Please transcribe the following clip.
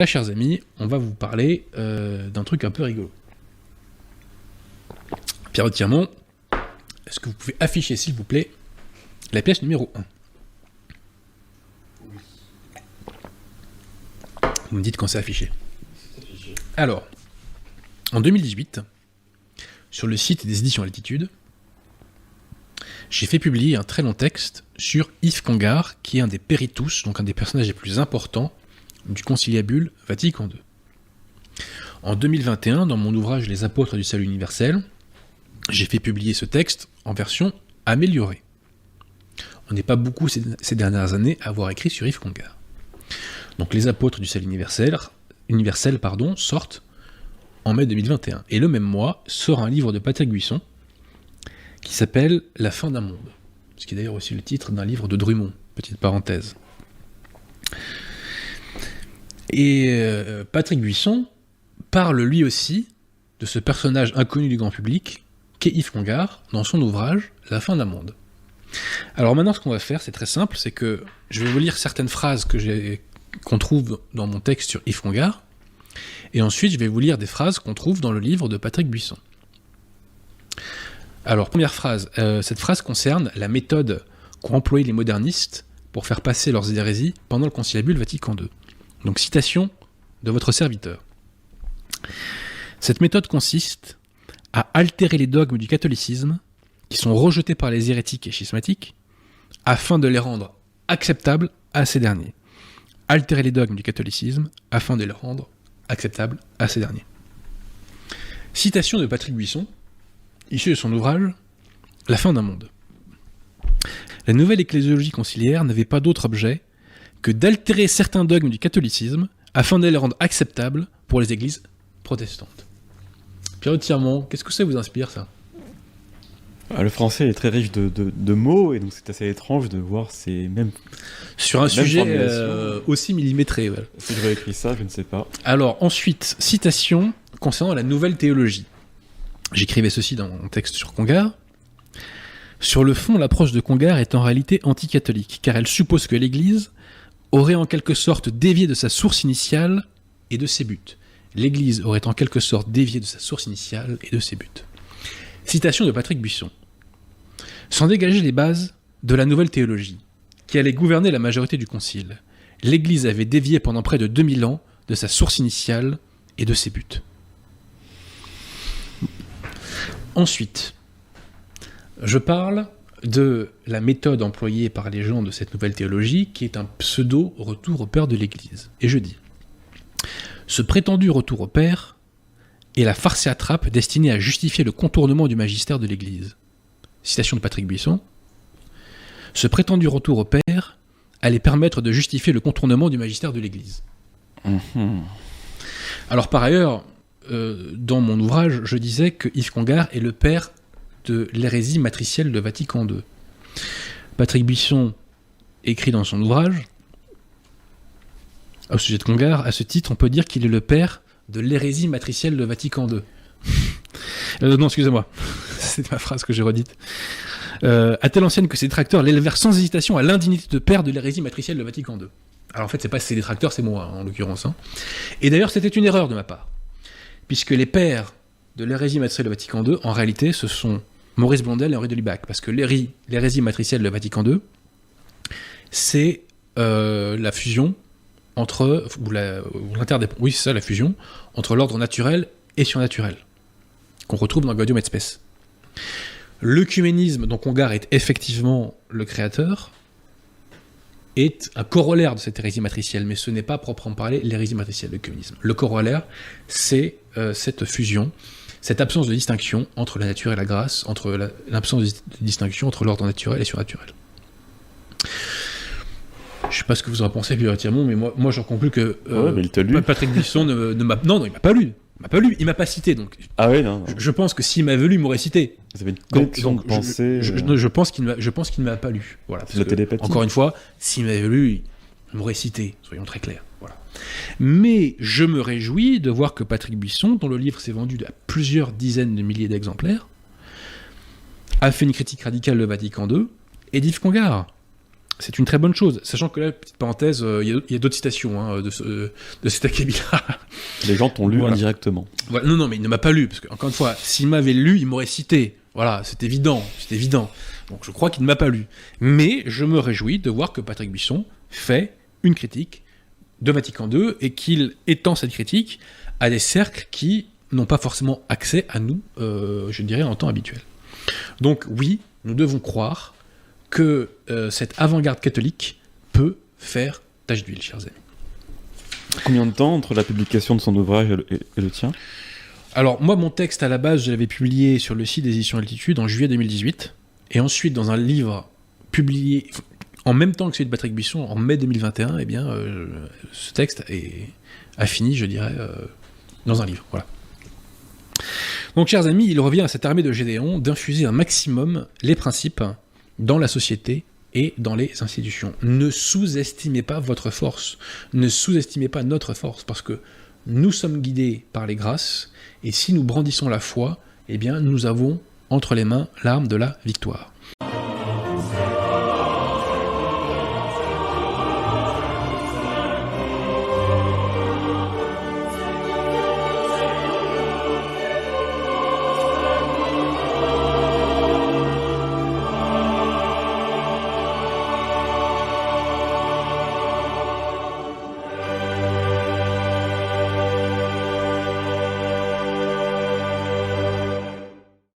Là, chers amis, on va vous parler d'un truc un peu rigolo. Pierre Tirmont, est-ce que vous pouvez afficher, s'il vous plaît, la pièce numéro 1 ? Vous me dites quand c'est affiché. Alors, en 2018, sur le site des éditions Latitude, j'ai fait publier un très long texte sur Yves Congar, qui est un des péritus, donc un des personnages les plus importants du conciliabule Vatican II. En 2021, dans mon ouvrage Les apôtres du salut universel, j'ai fait publier ce texte en version améliorée. On n'est pas beaucoup ces dernières années à avoir écrit sur Yves Congar. Donc les apôtres du salut universel sortent en mai 2021. Et le même mois sort un livre de Patrick Buisson qui s'appelle La fin d'un monde. Ce qui est d'ailleurs aussi le titre d'un livre de Drummond, petite parenthèse. Et Patrick Buisson parle lui aussi de ce personnage inconnu du grand public qu'est Yves Congar dans son ouvrage La fin d'un monde. Alors maintenant, ce qu'on va faire, c'est très simple, c'est que je vais vous lire certaines phrases qu'on trouve dans mon texte sur Yves Congar, et ensuite je vais vous lire des phrases qu'on trouve dans le livre de Patrick Buisson. Alors, première phrase, cette phrase concerne la méthode qu'ont employée les modernistes pour faire passer leurs hérésies pendant le conciliabule Vatican II. Donc, citation de votre serviteur. Cette méthode consiste à altérer les dogmes du catholicisme qui sont rejetés par les hérétiques et schismatiques afin de les rendre acceptables à ces derniers. Altérer les dogmes du catholicisme afin de les rendre acceptables à ces derniers. Citation de Patrick Buisson, issue de son ouvrage La fin d'un monde. La nouvelle ecclésiologie conciliaire n'avait pas d'autre objet que d'altérer certains dogmes du catholicisme afin de les rendre acceptables pour les églises protestantes. Pierre Tirmont, qu'est-ce que ça vous inspire, ça ? Le français est très riche de mots, et donc c'est assez étrange de voir ces mêmes... Sur un sujet aussi millimétré. Voilà. Si j'aurais écrit ça, je ne sais pas. Alors, ensuite, citation concernant la nouvelle théologie. J'écrivais ceci dans mon texte sur Congar. Sur le fond, l'approche de Congar est en réalité anticatholique, car elle suppose que l'Église aurait en quelque sorte dévié de sa source initiale et de ses buts. L'Église aurait en quelque sorte dévié de sa source initiale et de ses buts. Citation de Patrick Buisson. Sans dégager les bases de la nouvelle théologie, qui allait gouverner la majorité du concile, l'Église avait dévié pendant près de 2000 ans de sa source initiale et de ses buts. Ensuite, je parle de la méthode employée par les gens de cette nouvelle théologie, qui est un pseudo-retour au Père de l'Église. Et je dis, ce prétendu retour au Père est la farce et attrape destinée à justifier le contournement du magistère de l'Église. Citation de Patrick Buisson. Ce prétendu retour au Père allait permettre de justifier le contournement du magistère de l'Église. Alors par ailleurs, dans mon ouvrage, je disais que Yves Congar est le père de l'hérésie matricielle de Vatican II. Patrick Buisson écrit dans son ouvrage, au sujet de Congar, à ce titre, on peut dire qu'il est le père de l'hérésie matricielle de Vatican II. Non, excusez-moi, c'est ma phrase que j'ai redite. À telle enseigne que ses détracteurs l'élevèrent sans hésitation à l'indignité de père de l'hérésie matricielle de Vatican II. Alors en fait, c'est pas ses détracteurs, c'est moi, en l'occurrence. Et d'ailleurs, c'était une erreur de ma part, puisque les pères de l'hérésie matricielle de Vatican II, en réalité, ce sont Maurice Blondel et Henri de Lubac, parce que l'hérésie matricielle de Vatican II, c'est la fusion entre, oui, c'est ça, la fusion entre l'ordre naturel et surnaturel, qu'on retrouve dans Gaudium et Spes. L'œcuménisme dont Congar est effectivement le créateur est un corollaire de cette hérésie matricielle, mais ce n'est pas proprement parler l'hérésie matricielle, l'œcuménisme. Le corollaire, c'est cette fusion, cette absence de distinction entre la nature et la grâce, entre l'absence de distinction entre l'ordre naturel et surnaturel. Je ne sais pas ce que vous en pensez, Pierre Tirmont, mais moi j'en conclus que mais il t'a lu. Patrick Buisson ne m'a... Non, il m'a pas lu. Il m'a pas cité, donc... Ah oui, non. Je pense que s'il m'avait lu, il m'aurait cité. Vous avez une connexion de pensée... Je pense qu'il ne m'a pas lu. Voilà, la télépathie. Encore une fois, s'il m'avait lu, il m'aurait cité, soyons très clairs. Voilà. Mais je me réjouis de voir que Patrick Buisson, dont le livre s'est vendu à plusieurs dizaines de milliers d'exemplaires, a fait une critique radicale de Vatican II et d'Yves Congar. c'est une très bonne chose. Sachant que là, petite parenthèse, il y a d'autres citations hein, de cet acabit-là. Les gens t'ont lu indirectement. Voilà. Non, mais il ne m'a pas lu, parce que, encore une fois, s'il m'avait lu, il m'aurait cité. Voilà, c'est évident. Donc je crois qu'il ne m'a pas lu. Mais je me réjouis de voir que Patrick Buisson fait une critique de Vatican II et qu'il étend cette critique à des cercles qui n'ont pas forcément accès à nous, je dirais, en temps habituel. Donc oui, nous devons croire que cette avant-garde catholique peut faire tache d'huile, chers amis. Combien de temps entre la publication de son ouvrage et le tien ? Alors moi, mon texte, à la base, je l'avais publié sur le site des éditions Altitude en juillet 2018, et ensuite dans un livre publié en même temps que celui de Patrick Buisson, en mai 2021, eh bien, ce texte a fini, je dirais, dans un livre. Voilà. Donc, chers amis, il revient à cette armée de Gédéon d'infuser un maximum les principes dans la société et dans les institutions. Ne sous-estimez pas votre force, ne sous-estimez pas notre force, parce que nous sommes guidés par les grâces, et si nous brandissons la foi, eh bien, nous avons entre les mains l'arme de la victoire.